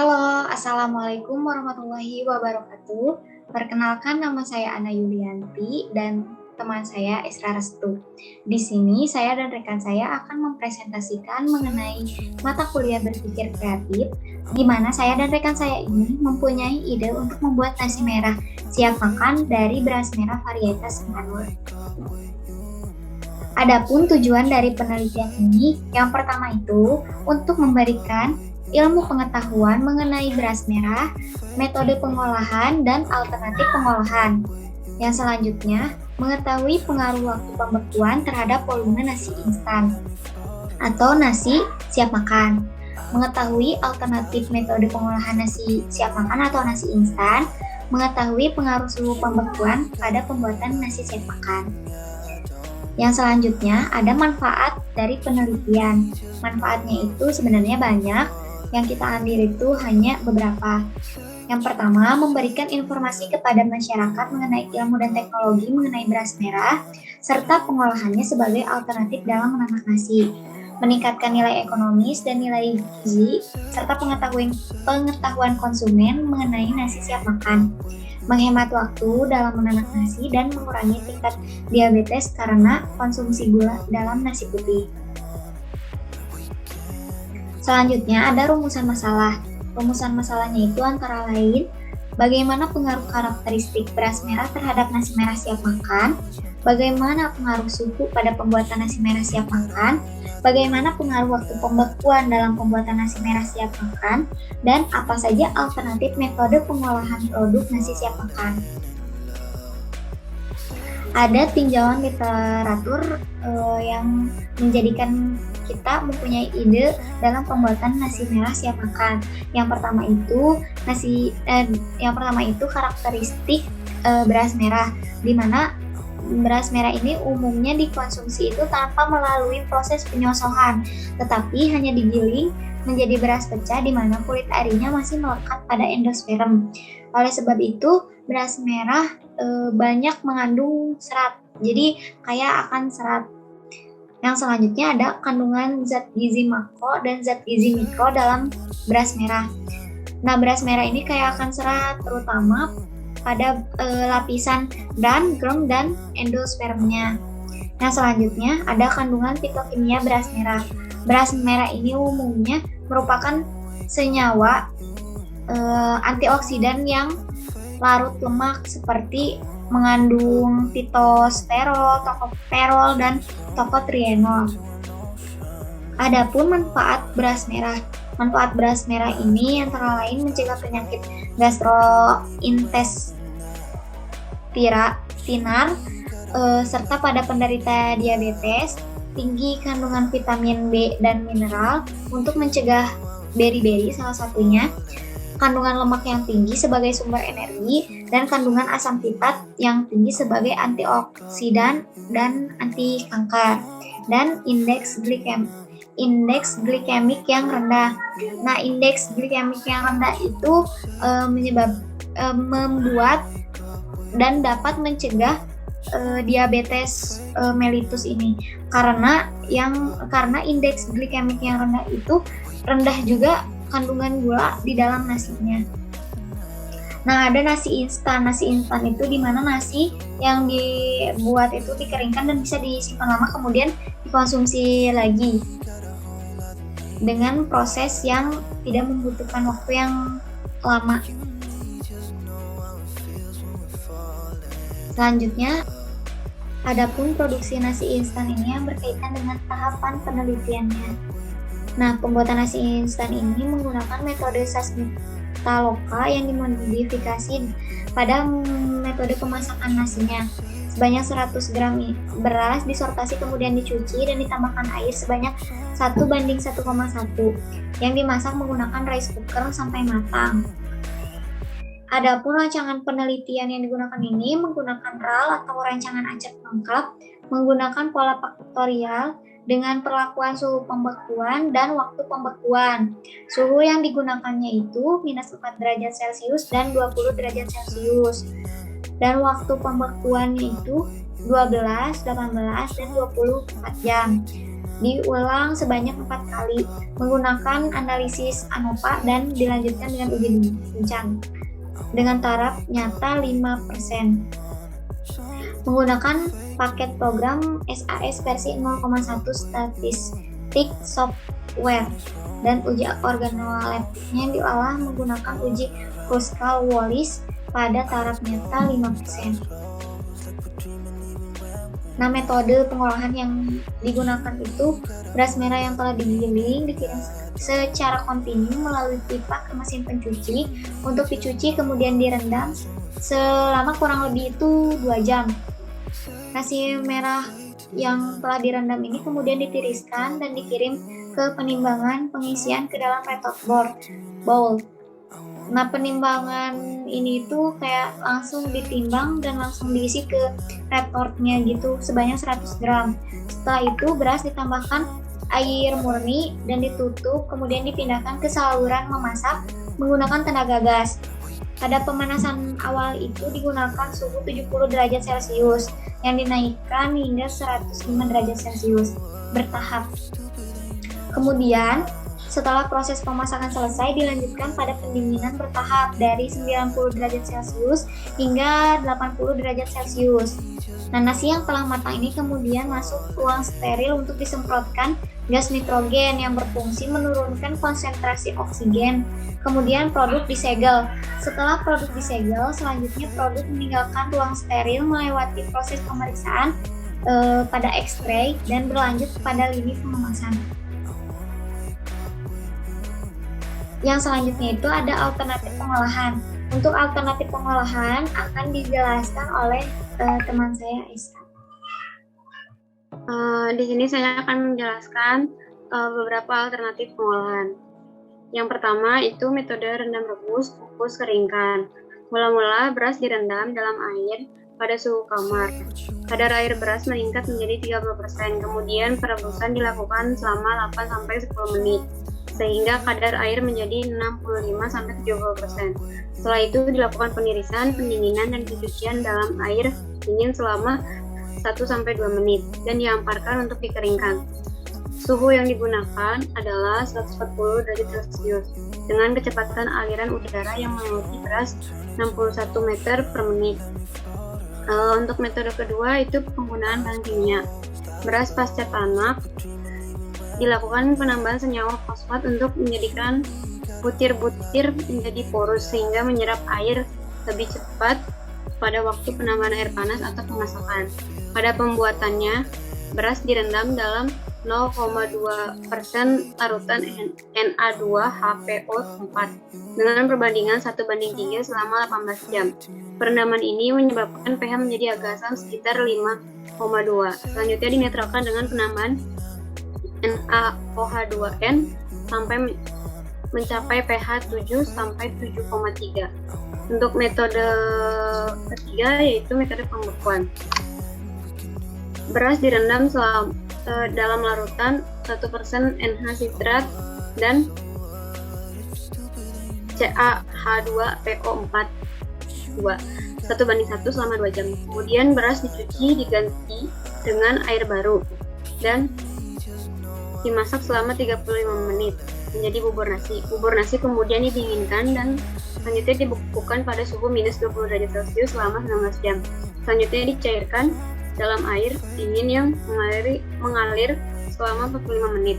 Halo, Assalamualaikum warahmatullahi wabarakatuh. Perkenalkan nama saya Ana Yulianti dan teman saya Isra Restu. Di sini saya dan rekan saya akan mempresentasikan mengenai mata kuliah berpikir kreatif, di mana saya dan rekan saya ini mempunyai ide untuk membuat nasi merah siap makan dari beras merah varietas Senanur. Adapun tujuan dari penelitian ini, yang pertama itu untuk memberikan ilmu pengetahuan mengenai beras merah, metode pengolahan, dan alternatif pengolahan. Yang selanjutnya, mengetahui pengaruh waktu pembekuan terhadap volume nasi instan atau nasi siap makan. Mengetahui alternatif metode pengolahan nasi siap makan atau nasi instan, mengetahui pengaruh suhu pembekuan pada pembuatan nasi siap makan. Yang selanjutnya ada manfaat dari penelitian. Manfaatnya itu sebenarnya banyak, yang kita ambil itu hanya beberapa. Yang pertama, memberikan informasi kepada masyarakat mengenai ilmu dan teknologi mengenai beras merah, serta pengolahannya sebagai alternatif dalam memasak nasi. Meningkatkan nilai ekonomis dan nilai gizi, serta pengetahuan konsumen mengenai nasi siap makan. Menghemat waktu dalam menanak nasi dan mengurangi tingkat diabetes karena konsumsi gula dalam nasi putih. Selanjutnya ada rumusan masalah. Rumusan masalahnya itu antara lain bagaimana pengaruh karakteristik beras merah terhadap nasi merah siap makan, bagaimana pengaruh suhu pada pembuatan nasi merah siap makan, bagaimana pengaruh waktu pembekuan dalam pembuatan nasi merah siap makan, dan apa saja alternatif metode pengolahan produk nasi siap makan. Ada tinjauan literatur yang menjadikan kita mempunyai ide dalam pembuatan nasi merah siap makan. Yang pertama itu karakteristik beras merah, di mana beras merah ini umumnya dikonsumsi itu tanpa melalui proses penyosohan, tetapi hanya digiling menjadi beras pecah di mana kulit arinya masih melekat pada endosperm. Oleh sebab itu, beras merah banyak mengandung serat, jadi kaya akan serat. Yang selanjutnya ada kandungan zat gizi makro dan zat gizi mikro dalam beras merah. Nah, beras merah ini kaya akan serat, terutama pada lapisan dan germ dan endospermnya. Nah, selanjutnya ada kandungan fitokimia beras merah. Beras merah ini umumnya merupakan senyawa antioksidan yang larut lemak seperti mengandung fitosterol, tokoferol, dan tokotrienol. Adapun manfaat beras merah. Manfaat beras merah ini antara lain mencegah penyakit gastrointestinal serta pada penderita diabetes, tinggi kandungan vitamin B dan mineral untuk mencegah beri-beri salah satunya, kandungan lemak yang tinggi sebagai sumber energi, dan kandungan asam fitat yang tinggi sebagai antioksidan dan anti kanker, dan indeks glikemik yang rendah. Nah, indeks glikemik yang rendah itu membuat dan dapat mencegah diabetes mellitus ini, karena indeks glikemik yang rendah itu rendah juga kandungan gula di dalam nasinya. Nah, ada nasi instan. Nasi instan itu dimana nasi yang dibuat itu dikeringkan dan bisa disimpan lama kemudian dikonsumsi lagi dengan proses yang tidak membutuhkan waktu yang lama. Selanjutnya, adapun produksi nasi instan ini yang berkaitan dengan tahapan penelitiannya. Nah, pembuatan nasi instan ini menggunakan metode Sasmitaloka yang dimodifikasi pada metode pemasakan nasinya. Sebanyak 100 gram beras disortasi kemudian dicuci dan ditambahkan air sebanyak 1:1,1 yang dimasak menggunakan rice cooker sampai matang. Adapun rancangan penelitian yang digunakan ini menggunakan RAL atau rancangan acak lengkap, menggunakan pola faktorial dengan perlakuan suhu pembekuan dan waktu pembekuan. Suhu yang digunakannya itu -4 derajat Celcius dan 20 derajat Celcius. Dan waktu pembekuannya itu 12, 18, dan 24 jam. diulang sebanyak 4 kali menggunakan analisis ANOVA dan dilanjutkan dengan uji bincang dengan taraf nyata 5%. Menggunakan paket program SAS versi 0,1 statistik software dan uji organoleptiknya diolah menggunakan uji Kruskal-Wallis pada taraf nyata 5%. Nah, metode pengolahan yang digunakan itu beras merah yang telah digiling dikirim secara kontinu melalui pipa ke mesin pencuci untuk dicuci kemudian direndam selama kurang lebih itu 2 jam. Nasi merah yang telah direndam ini kemudian ditiriskan dan dikirim ke penimbangan pengisian ke dalam retort bowl. Nah, penimbangan ini tuh kayak langsung ditimbang dan langsung diisi ke retortnya gitu sebanyak 100 gram. Setelah itu beras ditambahkan air murni dan ditutup, kemudian dipindahkan ke saluran memasak menggunakan tenaga gas. Pada pemanasan awal itu digunakan suhu 70 derajat Celcius yang dinaikkan hingga 105 derajat Celcius bertahap. Kemudian setelah proses pemasakan selesai, dilanjutkan pada pendinginan bertahap dari 90 derajat Celcius hingga 80 derajat Celcius. Nah, nasi yang telah matang ini kemudian masuk ruang steril untuk disemprotkan gas nitrogen yang berfungsi menurunkan konsentrasi oksigen. Kemudian produk disegel. Setelah produk disegel, selanjutnya produk meninggalkan ruang steril melewati proses pemeriksaan pada X-ray dan berlanjut pada lini pengemasan. Yang selanjutnya itu ada alternatif pengolahan. Untuk alternatif pengolahan akan dijelaskan oleh teman saya Aisyah. Di sini saya akan menjelaskan beberapa alternatif pengolahan. Yang pertama itu metode rendam rebus, kukus, keringkan. Mula-mula beras direndam dalam air pada suhu kamar. Kadar air beras meningkat menjadi 30%. Kemudian perebusan dilakukan selama 8-10 menit. Sehingga kadar air menjadi 65-70%. Setelah itu dilakukan penirisan, pendinginan, dan pencucian dalam air dingin selama 1-2 menit dan dihamparkan untuk dikeringkan. Suhu yang digunakan adalah 140 derajat Celcius dengan kecepatan aliran udara yang melewati beras 61 meter per menit. Untuk metode kedua itu penggunaan bahan kimia. Beras pasca tanak dilakukan penambahan senyawa fosfat untuk menjadikan butir-butir menjadi porus sehingga menyerap air lebih cepat pada waktu penambahan air panas atau pemasakan. Pada pembuatannya, beras direndam dalam 0,2% larutan Na2HPO4 dengan perbandingan 1:3 selama 18 jam. Perendaman ini menyebabkan pH menjadi agak asam sekitar 5,2. Selanjutnya dinetralkan dengan penambahan NaOH2n sampai mencapai pH 7-7,3. Untuk metode ketiga yaitu metode pembekuan. Beras direndam dalam larutan 1% NH sitrat dan CaH2PO4 1:1 selama 2 jam. Kemudian beras dicuci diganti dengan air baru dan dimasak selama 35 menit menjadi bubur nasi. Bubur nasi kemudian didinginkan dan selanjutnya dibekukan pada suhu minus 20 derajat Celcius selama 19 jam. Selanjutnya dicairkan dalam air dingin yang mengalir selama 45 menit.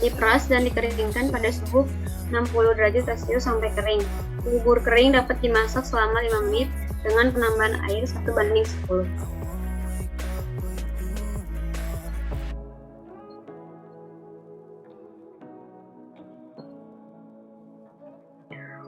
Diperas dan dikeringkan pada suhu 60 derajat Celcius sampai kering. Bubur kering dapat dimasak selama 5 menit dengan penambahan air 1:10.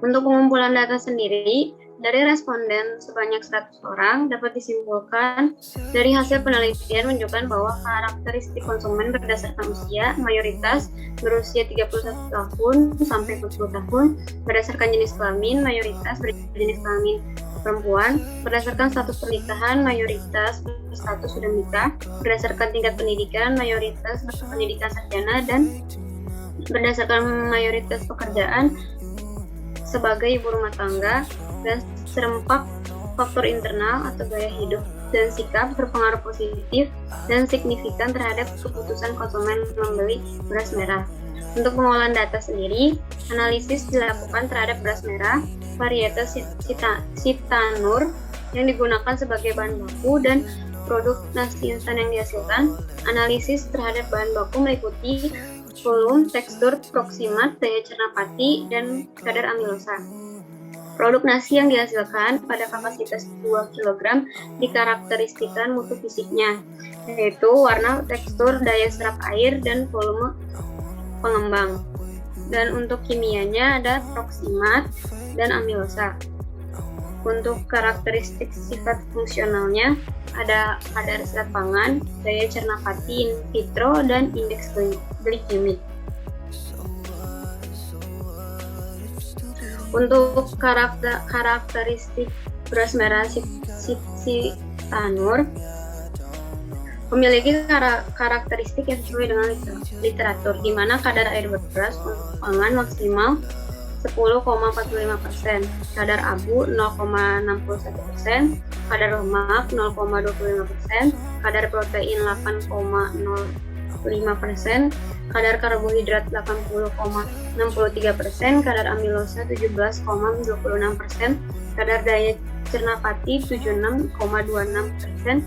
Untuk pengumpulan data sendiri, dari responden sebanyak 100 orang dapat disimpulkan dari hasil penelitian menunjukkan bahwa karakteristik konsumen berdasarkan usia, mayoritas berusia 31 tahun sampai 40 tahun, berdasarkan jenis kelamin, mayoritas berjenis kelamin perempuan, berdasarkan status pernikahan, mayoritas berstatus sudah menikah, berdasarkan tingkat pendidikan, mayoritas berpendidikan sarjana, dan berdasarkan mayoritas pekerjaan sebagai ibu rumah tangga, dan serempak faktor internal atau gaya hidup dan sikap berpengaruh positif dan signifikan terhadap keputusan konsumen membeli beras merah. Untuk pengolahan data sendiri, analisis dilakukan terhadap beras merah, varietas Sitanur yang digunakan sebagai bahan baku dan produk nasi instan yang dihasilkan. Analisis terhadap bahan baku meliputi volume, tekstur, proksimat, daya cerna pati, dan kadar amilosa. Produk nasi yang dihasilkan pada kapasitas 2 kg dikarakteristikan mutu fisiknya, yaitu warna, tekstur, daya serap air, dan volume pengembang. Dan untuk kimianya ada proksimat dan amilosa. Untuk karakteristik sifat fungsionalnya ada kadar zat pangan, daya cerna pati in vitro, dan indeks glikemik. Untuk karakteristik beras merah Sitanur memiliki karakteristik yang sesuai dengan literatur, di mana kadar air beras untuk pangan maksimal 10,45%, kadar abu 0,61%, kadar lemak 0,25%, kadar protein 8,05%, kadar karbohidrat 80,63%, kadar amilosa 17,26%, kadar daya cerna pati 76,26%,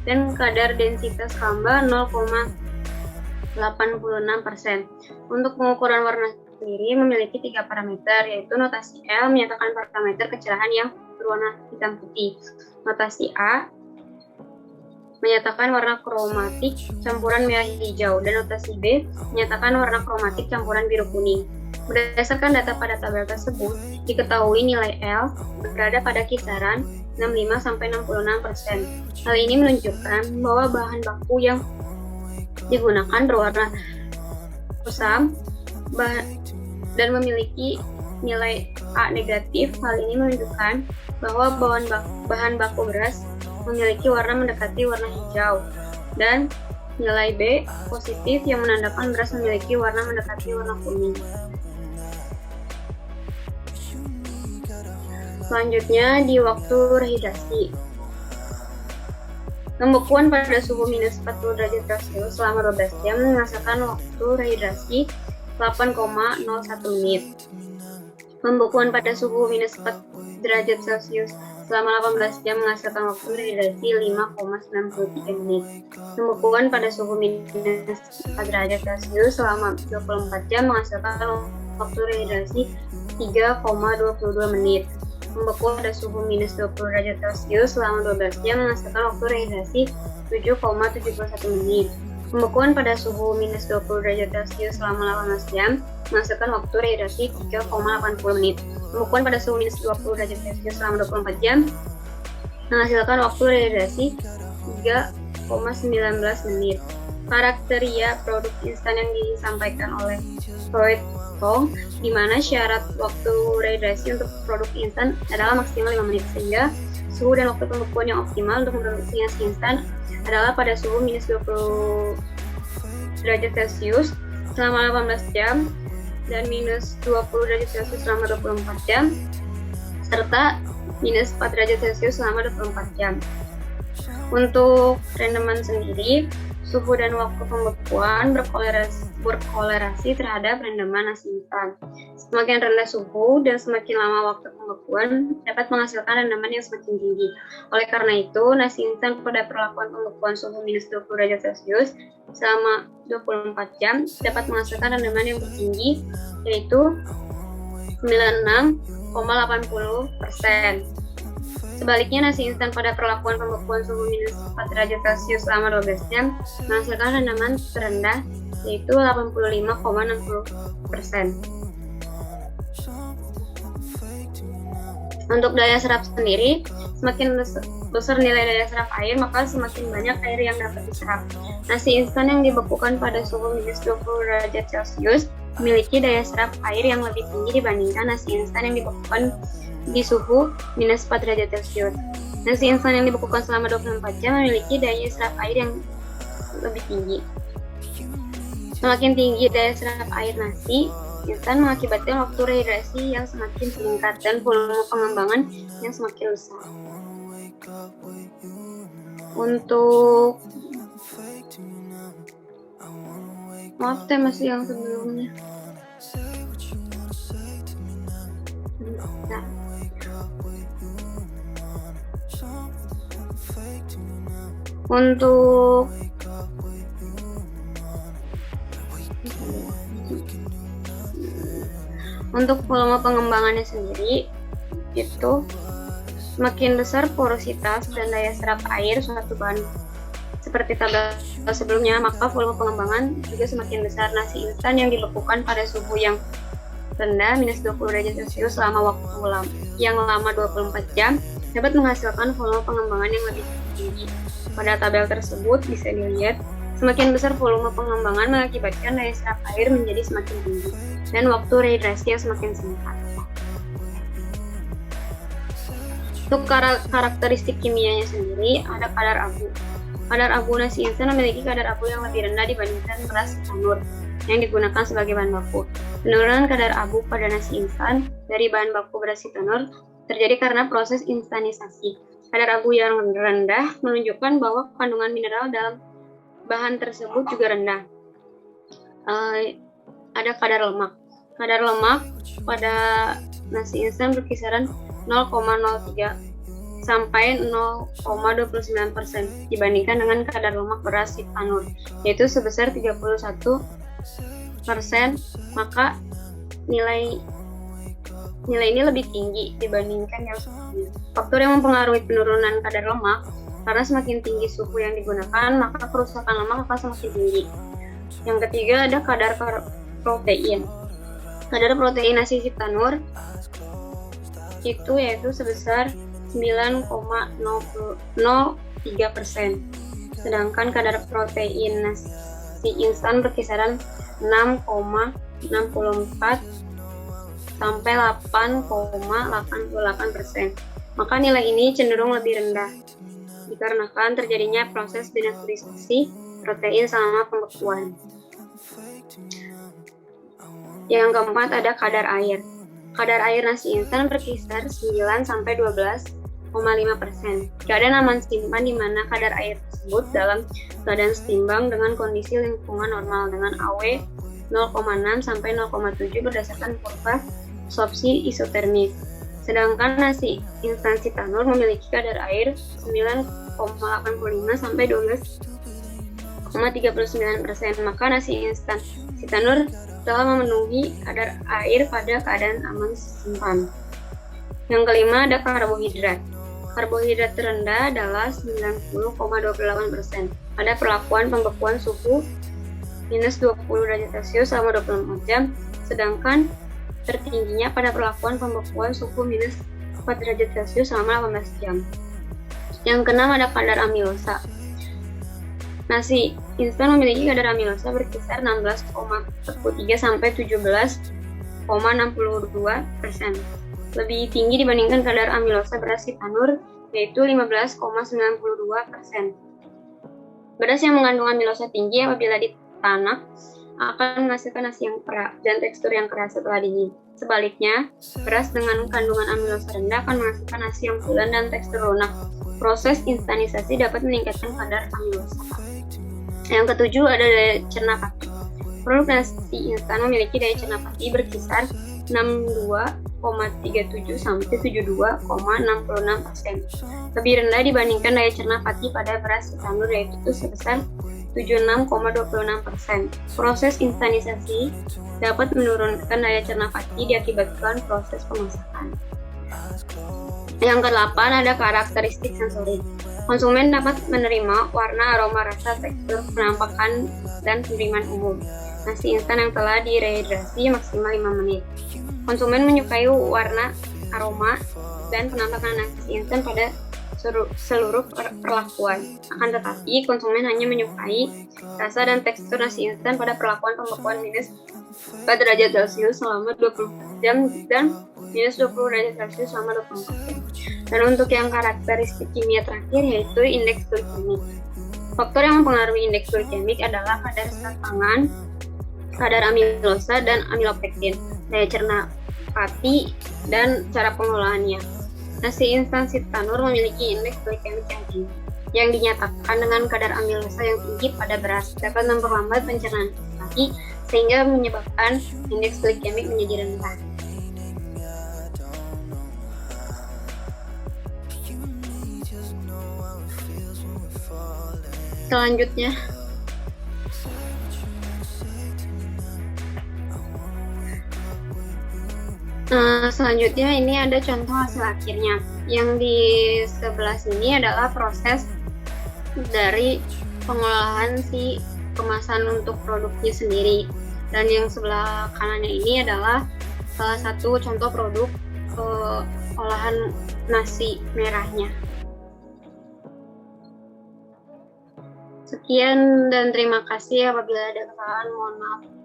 dan kadar densitas hamba 0,86%. Untuk pengukuran warna sendiri memiliki 3 parameter, yaitu notasi L menyatakan parameter kecerahan yang berwarna hitam putih, notasi A menyatakan warna kromatik campuran merah hijau, dan notasi B menyatakan warna kromatik campuran biru kuning. Berdasarkan data pada tabel tersebut, diketahui nilai L berada pada kisaran 65-66%. Hal ini menunjukkan bahwa bahan baku yang digunakan berwarna kusam dan memiliki nilai A negatif. Hal ini menunjukkan bahwa bahan baku beras memiliki warna mendekati warna hijau, dan nilai B positif yang menandakan beras memiliki warna mendekati warna kuning. Selanjutnya di waktu rehidrasi. Pembekuan pada suhu minus 40 derajat Celcius selama 12 jam menghasilkan waktu rehidrasi 8,01 menit. Pembekuan pada suhu minus 4 derajat Celcius selama 18 jam menghasilkan waktu rehidrasi 5,93 menit. Pembekuan pada suhu minus 4 derajat Celcius selama 24 jam menghasilkan waktu rehidrasi 3,22 menit. Pembekuan pada suhu minus 20 derajat Celcius selama 12 jam menghasilkan waktu rehidrasi 7,71 menit. Pembekuan pada suhu minus 20 derajat Celcius selama 18 jam menghasilkan waktu rehidrasi 3,80 menit. Pembekuan pada suhu minus 20 derajat Celcius selama 24 jam menghasilkan waktu rehidrasi 3,19 menit. Kriteria produk instan yang disampaikan oleh Freud Tong, di mana syarat waktu rehidrasi untuk produk instan adalah maksimal 5 menit, sehingga suhu dan waktu pembekuan yang optimal untuk memproduksi nasi instan adalah pada suhu minus 20 derajat Celcius selama 18 jam dan minus 20 derajat Celcius selama 24 jam serta minus 4 derajat Celcius selama 24 jam. Untuk rendeman sendiri, suhu dan waktu pembekuan berkolerasi terhadap rendeman nasi instan. Semakin rendah suhu dan semakin lama waktu pembekuan dapat menghasilkan rendeman yang semakin tinggi. Oleh karena itu, nasi instan pada perlakuan pembekuan suhu minus 20 derajat Celcius selama 24 jam dapat menghasilkan rendeman yang tertinggi, yaitu 96,80%. Sebaliknya, nasi instan pada perlakuan pembekuan suhu minus 4 derajat Celcius selama 12 jam menghasilkan rendaman terendah, yaitu 85,60%. Untuk daya serap sendiri, semakin besar nilai daya serap air, maka semakin banyak air yang dapat diserap. Nasi instan yang dibekukan pada suhu minus 20 derajat Celcius memiliki daya serap air yang lebih tinggi dibandingkan nasi instan yang dibekukan di suhu minus 4 derajat Celcius. Nasi instan yang dibekukan selama 24 jam memiliki daya serap air yang lebih tinggi. Semakin tinggi daya serap air nasi instan mengakibatkan waktu rehidrasi yang semakin singkat dan volume pengembangan yang semakin besar. Untuk maaf teh masih yang sebelumnya. Nah. Untuk volume pengembangannya sendiri itu semakin besar porositas dan daya serap air suatu bahan seperti tabel sebelumnya, maka volume pengembangan juga semakin besar. Nasi instan yang dibekukan pada suhu yang rendah minus 20 derajat Celcius selama waktu yang lama 24 jam dapat menghasilkan volume pengembangan yang lebih tinggi. Pada tabel tersebut bisa dilihat semakin besar volume pengembangan mengakibatkan daya serap air menjadi semakin tinggi dan waktu rehidrasi yang semakin singkat. Untuk karakteristik kimianya sendiri ada kadar abu. Kadar abu nasi instan memiliki kadar abu yang lebih rendah dibandingkan beras tanur yang digunakan sebagai bahan baku. Penurunan kadar abu pada nasi instan dari bahan baku beras tanur terjadi karena proses instanisasi. Kadar abu yang rendah menunjukkan bahwa kandungan mineral dalam bahan tersebut juga rendah. Ada kadar lemak. Kadar lemak pada nasi instan berkisaran 0,03 sampai 0,29% dibandingkan dengan kadar lemak beras tanur, yaitu sebesar 31%, maka nilai ini lebih tinggi dibandingkan yang sebelumnya. Faktor yang mempengaruhi penurunan kadar lemak, karena semakin tinggi suhu yang digunakan, maka kerusakan lemak akan semakin tinggi. Yang ketiga ada kadar protein. Kadar protein nasi tanur itu yaitu sebesar 9,03%, sedangkan kadar protein nasi instan berkisaran 6,64 sampai 8,88%. Maka nilai ini cenderung lebih rendah dikarenakan terjadinya proses denaturisasi protein selama pembekuan. Yang keempat ada kadar air. Kadar air nasi instan berkisar 9 sampai 12,5%. Jika ada naman simpan di mana kadar air tersebut dalam keadaan setimbang dengan kondisi lingkungan normal dengan AW 0,6 sampai 0,7 berdasarkan kurva absorpsi isotermik. Sedangkan nasi instan Sitanur memiliki kadar air 9,85 sampai 12,39%. Maka nasi instan Sitanur telah memenuhi kadar air pada keadaan aman simpan. Yang kelima ada karbohidrat. Karbohidrat terendah adalah 90,28%. Pada perlakuan pembekuan suhu minus 20 derajat Celcius selama 24 jam, sedangkan tertingginya pada perlakuan pembekuan suhu minus 4 derajat Celcius selama 18 jam. Yang keenam ada kadar amilosa. Nasi instan memiliki kadar amilosa berkisar 16,43 sampai 17,62%. Lebih tinggi dibandingkan kadar amilosa beras Sitanur, yaitu 15,92%. Beras yang mengandung amilosa tinggi apabila ditanak akan menghasilkan nasi yang keras dan tekstur yang keras setelah dingin. Sebaliknya, beras dengan kandungan amilosa rendah akan menghasilkan nasi yang bulan dan tekstur lunak. Proses instanisasi dapat meningkatkan kadar amilosa. Yang ketujuh ada daya cerna pati. Produk nasi instan memiliki daya cerna pati berkisar 62,37 sampai 72,66%. Lebih rendah dibandingkan daya cerna pati pada beras Sitanur, yaitu sebesar 76,26%. Proses instanisasi dapat menurunkan daya cerna pati diakibatkan proses pemasakan. Yang kedelapan ada karakteristik sensorik. Konsumen dapat menerima warna, aroma, rasa, tekstur, penampakan, dan penerimaan umum nasi instan yang telah direhidrasi maksimal 5 menit. Konsumen menyukai warna, aroma, dan penampakan nasi instan pada seluruh perlakuan. Akan tetapi, konsumen hanya menyukai rasa dan tekstur nasi instan pada perlakuan pembekuan minus 4 derajat Celcius selama 24 jam dan minus 20 derajat Celcius selama 24 jam. Dan untuk yang karakteristik kimia terakhir yaitu indeks glikemik. Faktor yang mempengaruhi indeks glikemik adalah kadar zat pangan, kadar amilosa dan amilopektin, daya cerna pati, dan cara pengolahannya. Nasi instan Sitanur memiliki indeks glikemik yang tinggi. yang dinyatakan dengan kadar amilosa yang tinggi pada beras dapat memperlambat pencernaan lagi sehingga menyebabkan indeks glikemik menjadi rendah. Selanjutnya, ini ada contoh hasil akhirnya. Yang di sebelah sini adalah proses dari pengolahan si kemasan untuk produknya sendiri. Dan yang sebelah kanannya ini adalah salah satu contoh produk olahan nasi merahnya. Sekian dan terima kasih. Apabila ada kesalahan, mohon maaf.